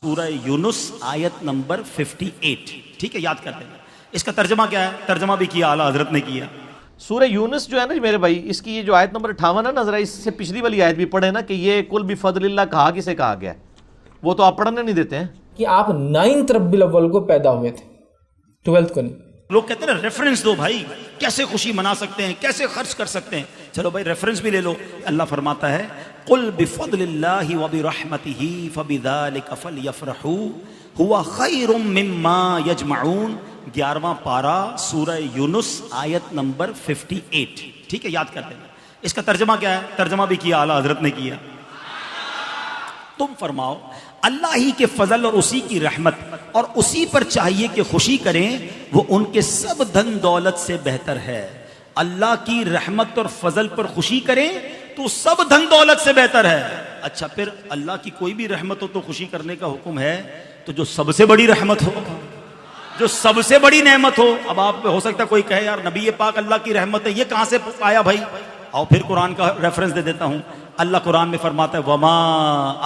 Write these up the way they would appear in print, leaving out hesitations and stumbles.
سورہ یونس آیت نمبر 58. ٹھیک ہے، یاد کرتے ہیں. اس کا ترجمہ کیا ہے؟ ترجمہ بھی کیا اعلیٰ حضرت نے کیا. سورہ یونس جو ہے نا میرے بھائی، اس کی یہ جو آیت نمبر 58 ہے نا، ذرا اس سے پچھلی والی آیت بھی پڑھے نا کہ یہ کل بفضل اللہ کہا کسے کہا گیا ہے، وہ تو آپ پڑھنے نہیں دیتے ہیں کہ آپ 9 ربیع الاول کو پیدا ہوئے تھے، 12 کو نہیں. لوگ کہتے ہیں نا ریفرنس دو بھائی، کیسے خوشی منا سکتے ہیں، کیسے خرچ کر سکتے ہیں. چلو بھائی ریفرنس بھی لے لو. اللہ فرماتا ہے قل بفضل اللہ وبرحمتہ فبذلک فلیفرحوا هو خیر مما یجمعون. 11واں پارہ سورہ یونس آیت نمبر 58. ٹھیک ہے، یاد کرتے ہیں. اس کا ترجمہ کیا ہے؟ ترجمہ بھی کیا اعلیٰ حضرت نے کیا. تم فرماؤ اللہ ہی کے فضل اور اسی کی رحمت اور اسی پر چاہیے کہ خوشی کریں، وہ ان کے سب دھن دولت سے بہتر ہے. اللہ کی رحمت اور فضل پر خوشی کریں تو سب دھن دولت سے بہتر ہے. اچھا، پھر اللہ کی کوئی بھی رحمت ہو تو خوشی کرنے کا حکم ہے، تو جو سب سے بڑی رحمت ہو، جو سب سے بڑی نعمت ہو. اب آپ ہو سکتا ہے کوئی کہے یار نبی پاک اللہ کی رحمت ہے، یہ کہاں سے آیا بھائی؟ اور پھر قرآن کا ریفرنس دے دیتا ہوں. اللہ قرآن میں فرماتا ہے وما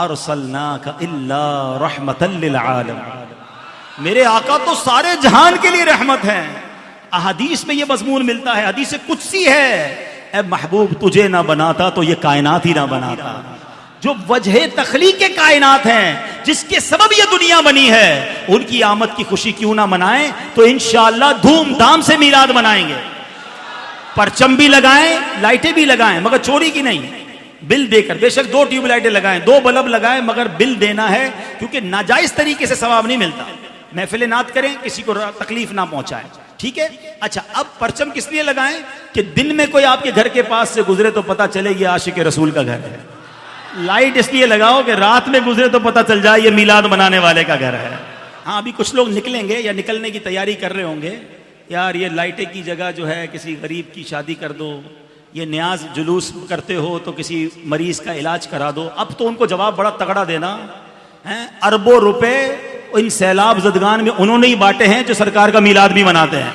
ارسلناک الا رحمتا للعالمین. میرے آقا تو سارے جہان کے لیے رحمت ہیں. احادیث میں یہ مضمون ملتا ہے، حدیث قدسی ہے، اے محبوب تجھے نہ بناتا تو یہ کائنات ہی نہ بناتا. جو وجہ تخلیق کے کائنات ہیں، جس کے سبب یہ دنیا بنی ہے، ان کی آمد کی خوشی کیوں نہ منائیں؟ تو انشاءاللہ دھوم دھام سے میلاد منائیں گے. پرچم بھی لگائیں، لائٹیں بھی لگائیں، مگر چوری کی نہیں، بل دے کر. بے شک 2 ٹیوب لائٹیں لگائیں، 2 بلب لگائیں، مگر بل دینا ہے، کیونکہ ناجائز طریقے سے ثواب نہیں ملتا. محفل نعت کریں، کسی کو تکلیف نہ پہنچائیں. ٹھیک ہے. اچھا، اب پرچم کس لیے لگائیں؟ کہ دن میں کوئی آپ کے گھر کے پاس سے گزرے تو پتہ چلے یہ عاشق رسول کا گھر ہے. لائٹ اس لیے لگاؤ کہ رات میں گزرے تو پتہ چل جائے یہ میلاد منانے والے کا گھر ہے. ہاں، ابھی کچھ لوگ نکلیں گے یا نکلنے کی تیاری کر رہے ہوں گے، یار یہ لائٹیں کی جگہ جو ہے کسی غریب کی شادی کر دو، یہ نیاز جلوس کرتے ہو تو کسی مریض کا علاج کرا دو. اب تو ان کو جواب بڑا تگڑا دینا ہے. اربوں روپے ان سیلاب زدگان میں انہوں نے ہی بانٹے ہیں جو سرکار کا میلاد بھی مناتے ہیں.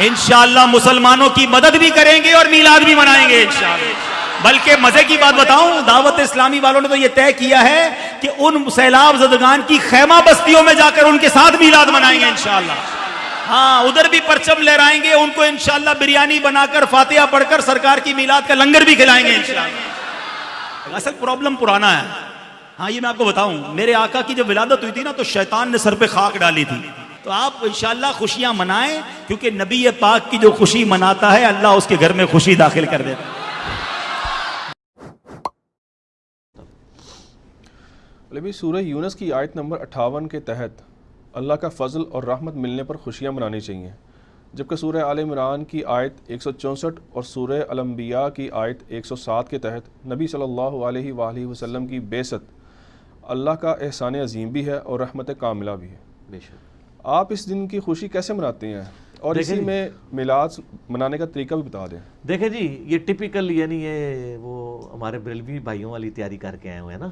انشاءاللہ مسلمانوں کی مدد بھی کریں گے اور میلاد بھی منائیں گے انشاءاللہ. بلکہ مزے کی بات بتاؤں، دعوت اسلامی والوں نے تو یہ طے کیا ہے کہ ان سیلاب زدگان کی خیمہ بستیوں میں جا کر ان کے ساتھ میلاد منائیں گے انشاءاللہ. ہاں، ادھر بھی پرچم لہرائیں گے، ان کو انشاءاللہ بریانی بنا کر فاتحہ پڑھ کر سرکار کی میلاد کا لنگر بھی کھلائیں گے انشاءاللہ. اصل پرابلم پرانا ہے. ہاں، یہ میں آپ کو بتاؤں، میرے آقا کی جب ولادت ہوئی تھی نا تو شیطان نے سر پہ خاک ڈالی تھی. تو آپ انشاءاللہ خوشیاں منائیں، کیونکہ نبی پاک کی جو خوشی مناتا ہے اللہ اس کے گھر میں خوشی داخل کر دیتا ہے. بھی سورہ یونس کی آیت نمبر 58 کے تحت اللہ کا فضل اور رحمت ملنے پر خوشیاں منانی چاہیے، جبکہ سورہ آل عمران کی آیت 164 اور سورہ الانبیاء کی آیت 107 کے تحت نبی صلی اللہ علیہ وآلہ وسلم کی بعثت اللہ کا احسان عظیم بھی ہے اور رحمت کاملہ بھی ہے. بے شک. آپ اس دن کی خوشی کیسے مناتے ہیں اور اسی میں میلاد منانے کا طریقہ بھی بتا دیں. دیکھیں جی، یہ ٹپیکل یعنی یہ وہ ہمارے بریلوی بھائیوں والی تیاری کر کے آئے ہوئے ہیں نا،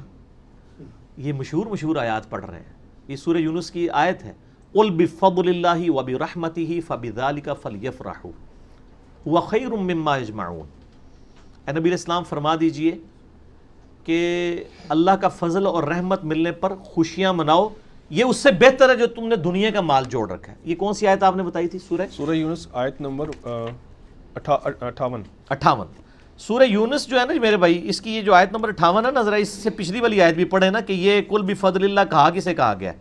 یہ مشہور آیات پڑھ رہے ہیں. یہ سورہ یونس کی آیت ہے قل بفضل اللہ وبرحمتہ فبذلک فلیفرحوا هو خیر مما یجمعون. اے نبی اسلام فرما دیجئے کہ اللہ کا فضل اور رحمت ملنے پر خوشیاں مناؤ، یہ اس سے بہتر ہے جو تم نے دنیا کا مال جوڑ رکھا ہے. یہ کون سی آیت آپ نے بتائی تھی؟ سورہ یونس آیت نمبر 58. سورہ یونس جو ہے نا میرے بھائی، اس کی یہ جو آیت نمبر 58 ہے نا، ذرا اس سے پچھلی والی آیت بھی پڑھے نا کہ یہ کل بفضل اللہ کہا کسے کہا گیا ہے،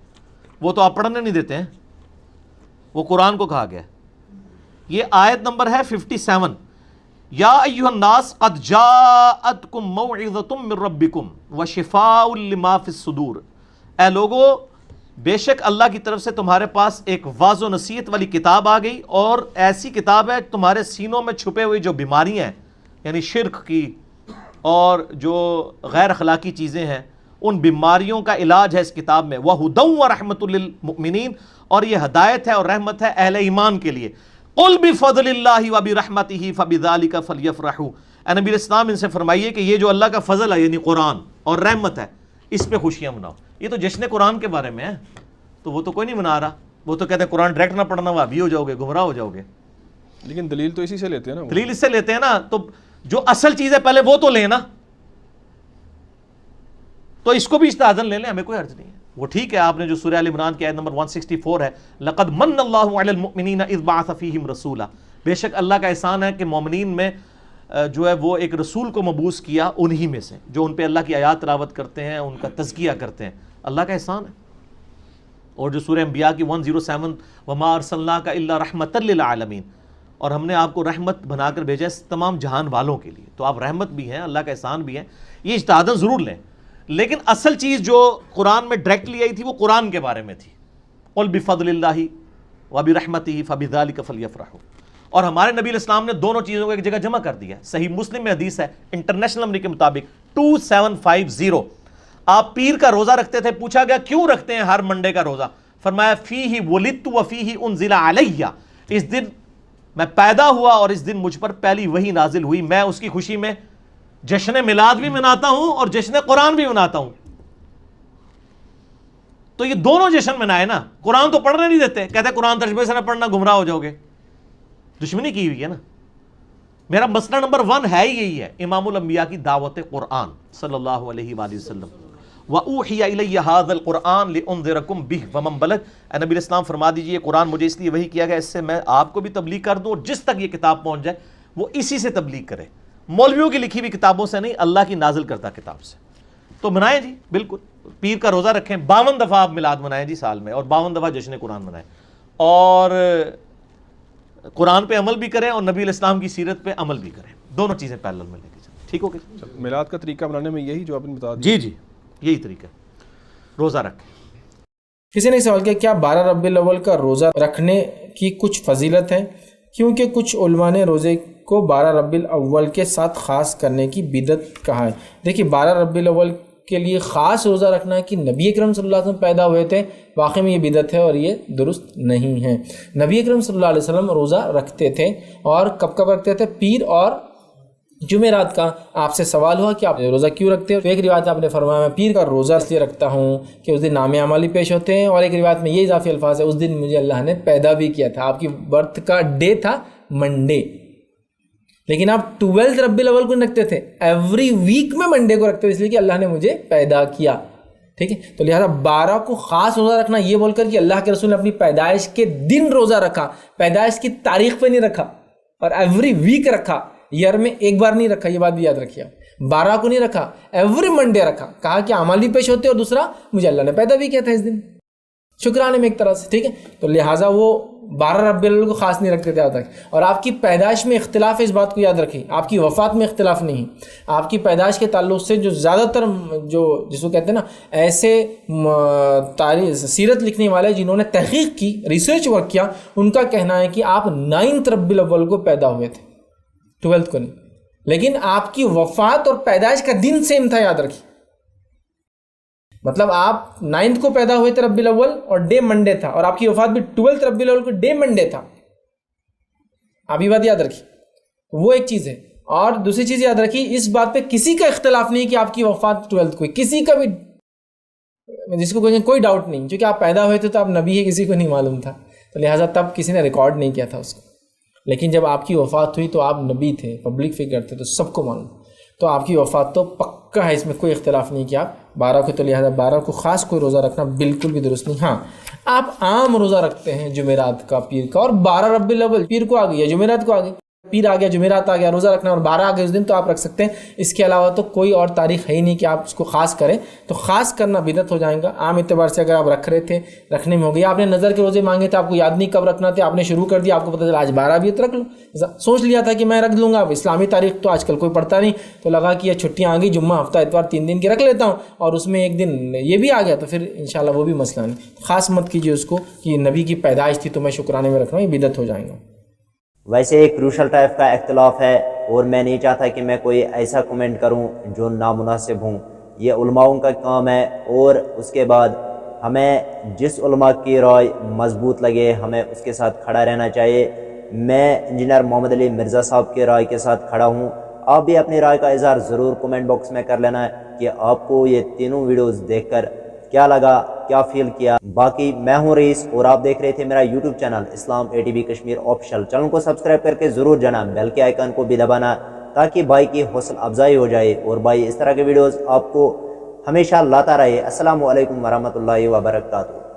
وہ تو آپ پڑھنے نہیں دیتے ہیں، وہ قرآن کو کہا گیا. یہ آیت نمبر ہے 57. یا ایھا الناس قد جاءتکم موعظۃ من ربکم وشفاء لما فی الصدور. اے لوگو، بے شک اللہ کی طرف سے تمہارے پاس ایک واضح و نصیحت والی کتاب آ گئی، اور ایسی کتاب ہے تمہارے سینوں میں چھپے ہوئی جو بیماریاں ہیں، یعنی شرک کی اور جو غیر اخلاقی چیزیں ہیں، ان بیماریوں کا علاج ہے اس کتاب میں. وَهُدًى وَرَحْمَةٌ لِّلْمُؤْمِنِينَ، اور یہ ہدایت ہے اور رحمت ہے اہل ایمان کے لیے. قُلْ بِفَضْلِ اللَّهِ وَبِرَحْمَتِهِ فَبِذَلِكَ فَلْيَفْرَحُوا. اے نبی اسلام ان سے فرمائیے کہ یہ جو اللہ کا فضل ہے یعنی قرآن اور رحمت ہے، اس پہ خوشیاں مناؤ. یہ تو جشن قرآن کے بارے میں ہے، تو وہ تو کوئی نہیں منا رہا. وہ تو کہتے ہیں قرآن ڈائریکٹ نہ پڑھنا، وہابی ہو جاؤ گے، گمراہ ہو جاؤ گے. لیکن دلیل تو اسی سے لیتے ہیں نا. دلیل اس سے لیتے ہیں نا، تو جو اصل چیز ہے پہلے وہ تو لیں نا. تو اس کو بھی اجتہاداً لے لیں، ہمیں کوئی حرج نہیں ہے. وہ ٹھیک ہے، آپ نے جو سورہ آل عمران کی آیت نمبر 164 ہے، لقد من اللہ علی المؤمنین اذ بعث فیہم رسولا، بے شک اللہ کا احسان ہے کہ مومنین میں جو ہے وہ ایک رسول کو مبعوث کیا انہی میں سے جو ان پہ اللہ کی آیات تلاوت کرتے ہیں، ان کا تزکیہ کرتے ہیں. اللہ کا احسان ہے. اور جو سورہ انبیاء کی 107 وما ارسلناک الا رحمۃ للعالمین، اور ہم نے آپ کو رحمت بنا کر بھیجا ہے تمام جہان والوں کے لیے، تو آپ رحمت بھی ہیں، اللہ کا احسان بھی ہے. یہ اجتہاداً ضرور لیں، لیکن اصل چیز جو قرآن میں ڈائریکٹلی آئی تھی وہ قرآن کے بارے میں تھی. قل بفضل اللہ وبرحمتہ فبذلک فلیفرحوا. اور ہمارے نبی علیہ السلام نے دونوں چیزوں کو ایک جگہ جمع کر دیا. صحیح مسلم میں حدیث ہے انٹرنیشنل نمبر کے مطابق 2750. آپ پیر کا روزہ رکھتے تھے، پوچھا گیا کیوں رکھتے ہیں ہر منڈے کا روزہ؟ فرمایا فیہ ولدت وفیہ انزل علیہ، اس دن میں پیدا ہوا اور اس دن مجھ پر پہلی وحی نازل ہوئی، میں اس کی خوشی میں جشن میلاد بھی مناتا ہوں اور جشن قرآن بھی مناتا ہوں. تو یہ دونوں جشن منائے نا. قرآن تو پڑھنے نہیں دیتے، کہتے قرآن تجربے سے نہ پڑھنا گمراہ ہو جاؤ گے. دشمنی کی ہوئی ہے نا. میرا مسئلہ نمبر 1 ہے ہی یہی ہے، امام الانبیاء کی دعوت قرآن صلی اللہ علیہ وآلہ وسلم. وَأُوحِيَ إِلَيَّ هَذَا الْقُرْآنُ لِأُنذِرَكُمْ بِهِ وَمَنْ بَلَغَ. اے نبی علیہ السلام فرما دیجئے یہ قرآن مجھے اس لیے وحی کیا گیا اس سے میں آپ کو بھی تبلیغ کر دوں، اور جس تک یہ کتاب پہنچ جائے وہ اسی سے تبلیغ کرے. مولویوں کی لکھی ہوئی کتابوں سے نہیں، اللہ کی نازل کردہ کتاب سے. تو منائیں جی، بالکل پیر کا روزہ رکھیں، 52 دفعہ آپ میلاد منائیں جی سال میں، اور 52 دفعہ جشن قرآن منائیں، اور قرآن پہ عمل بھی کریں اور نبی علیہ السلام کی سیرت پہ عمل بھی کریں. دونوں چیزیں پیرلل میں لے کے چلیں. ٹھیک ہو گیا؟ میلاد کا طریقہ بنانے میں یہی جو آپ نے بتا دیا. جی یہی طریقہ ہے. روزہ رکھیں. کسی نے سوال کیا کیا 12 ربیع الاول کا روزہ رکھنے کی کچھ فضیلت ہے؟ کیونکہ کچھ علماء نے روزے کو 12 ربیع الاول کے ساتھ خاص کرنے کی بدعت کہا ہے. دیکھیے 12 ربیع الاول کے لیے خاص روزہ رکھنا ہے کہ نبی اکرم صلی اللہ علیہ وسلم پیدا ہوئے تھے، واقعی میں یہ بدعت ہے اور یہ درست نہیں ہے. نبی اکرم صلی اللہ علیہ وسلم روزہ رکھتے تھے، اور کب رکھتے تھے؟ پیر اور جمعرات کا. آپ سے سوال ہوا کہ آپ روزہ کیوں رکھتے ہیں؟ تو ایک روایت آپ نے فرمایا میں پیر کا روزہ اس لیے رکھتا ہوں کہ اس دن نام اعمالی پیش ہوتے ہیں، اور ایک روایت میں یہ اضافی الفاظ ہے اس دن مجھے اللہ نے پیدا بھی کیا تھا. آپ کی برتھ کا ڈے تھا منڈے، لیکن آپ 12 ربیع الاول کو رکھتے تھے، ایوری ویک میں منڈے کو رکھتے تھے اس لیے کہ اللہ نے مجھے پیدا کیا. ٹھیک ہے، تو لہٰذا 12 کو خاص روزہ رکھنا یہ بول کر کہ اللہ کے رسول نے اپنی پیدائش کے دن روزہ رکھا، پیدائش کی تاریخ پہ نہیں رکھا، اور ایوری ویک رکھا، ایئر میں ایک بار نہیں رکھا. یہ بات بھی یاد رکھیے. 12 کو نہیں رکھا، ایوری منڈے رکھا. کہا کہ اعمال بھی پیش ہوتے، اور دوسرا مجھے اللہ نے پیدا بھی کیا تھا اس دن، شکرانے میں ایک طرح سے. ٹھیک ہے، تو لہٰذا وہ 12 ربیع الاول کو خاص نہیں رکھتے تھے آج تک. اور آپ کی پیدائش میں اختلاف ہے، اس بات کو یاد رکھیں. آپ کی وفات میں اختلاف نہیں. آپ کی پیدائش کے تعلق سے جو زیادہ تر جو جس کو کہتے ہیں نا ایسے تاریخ سیرت لکھنے والے جنہوں نے تحقیق کی، ریسرچ ورک کیا، ان کا کہنا ہے کہ آپ 9 ربیع الاول کو پیدا ہوئے تھے، 12 کو نہیں. لیکن آپ کی وفات اور پیدائش کا دن سیم تھا، یاد رکھیے. مطلب آپ 9 کو پیدا ہوئے تھے ربیع الاول، اور ڈے منڈے تھا، اور آپ کی وفات بھی 12 ربیع الاول کو ڈے منڈے تھا. آپ یہ بات یاد رکھیے. وہ ایک چیز ہے. اور دوسری چیز یاد رکھیے، اس بات پہ کسی کا اختلاف نہیں کہ آپ کی وفات 12 کو، کسی کا بھی جس کو کوئی ڈاؤٹ نہیں، کیونکہ آپ پیدا ہوئے تھے تو آپ نبی ہے، کسی کو نہیں معلوم تھا، تو لہٰذا تب کسی نے ریکارڈ نہیں کیا تھا اس کو. لیکن جب آپ کی وفات ہوئی تو آپ نبی تھے، پبلک فگر تھے، تو سب کو معلوم، تو آپ کی وفات تو پکا ہے، اس میں کوئی اختلاف نہیں کہ آپ 12 کو. تو لہٰذا 12 کو خاص کوئی روزہ رکھنا بالکل بھی درست نہیں. ہاں آپ عام روزہ رکھتے ہیں جمعرات کا، پیر کا، اور 12 ربیع الاول پیر کو آ گئی یا جمعرات کو آ گئی، پیر آ گیا، جمعرات آ گیا، روزہ رکھنا اور 12 آ گئے اس دن، تو آپ رکھ سکتے ہیں. اس کے علاوہ تو کوئی اور تاریخ ہے ہی نہیں کہ آپ اس کو خاص کریں. تو خاص کرنا بدعت ہو جائے گا. عام اعتبار سے اگر آپ رکھ رہے تھے، رکھنے میں ہو گیا، آپ نے نظر کے روزے مانگے تھے، آپ کو یاد نہیں کب رکھنا تھا، آپ نے شروع کر دیا، آپ کو پتہ چلا آج 12 بھی ہے تو رکھ لو. سوچ لیا تھا کہ میں رکھ لوں گا، اب اسلامی تاریخ تو آج کل کوئی پڑھتا نہیں، تو لگا کہ یہ چھٹیاں آ گئی، جمعہ، ہفتہ، اتوار، 3 دن کی رکھ لیتا ہوں، اور اس میں ایک دن یہ بھی آ گیا، تو پھر انشاءاللہ وہ بھی مسئلہ نہیں. خاص مت کیجیے اس کو کہ نبی کی پیدائش تھی تو میں شکرانے میں رکھ رہا ہوں، یہ بدعت ہو جائے گا. ویسے ایک کروشل ٹائپ کا اختلاف ہے، اور میں نہیں چاہتا کہ میں کوئی ایسا کمنٹ کروں جو نامناسب ہوں. یہ علماؤں کا کام ہے، اور اس کے بعد ہمیں جس علماء کی رائے مضبوط لگے ہمیں اس کے ساتھ کھڑا رہنا چاہیے. میں انجینئر محمد علی مرزا صاحب کی رائے کے ساتھ کھڑا ہوں. آپ بھی اپنی رائے کا اظہار ضرور کمنٹ باکس میں کر لینا ہے کہ آپ کو یہ تینوں ویڈیوز دیکھ کر کیا لگا، کیا فیل کیا. باقی میں ہوں رئیس، اور آپ دیکھ رہے تھے میرا یوٹیوب چینل اسلام ATV کشمیر آفیشیل. چینل کو سبسکرائب کر کے ضرور جانا، بیل کے آئیکن کو بھی دبانا، تاکہ بھائی کی حوصلہ افزائی ہو جائے، اور بھائی اس طرح کے ویڈیوز آپ کو ہمیشہ لاتا رہے۔ السلام علیکم ورحمۃ اللہ وبرکاتہ۔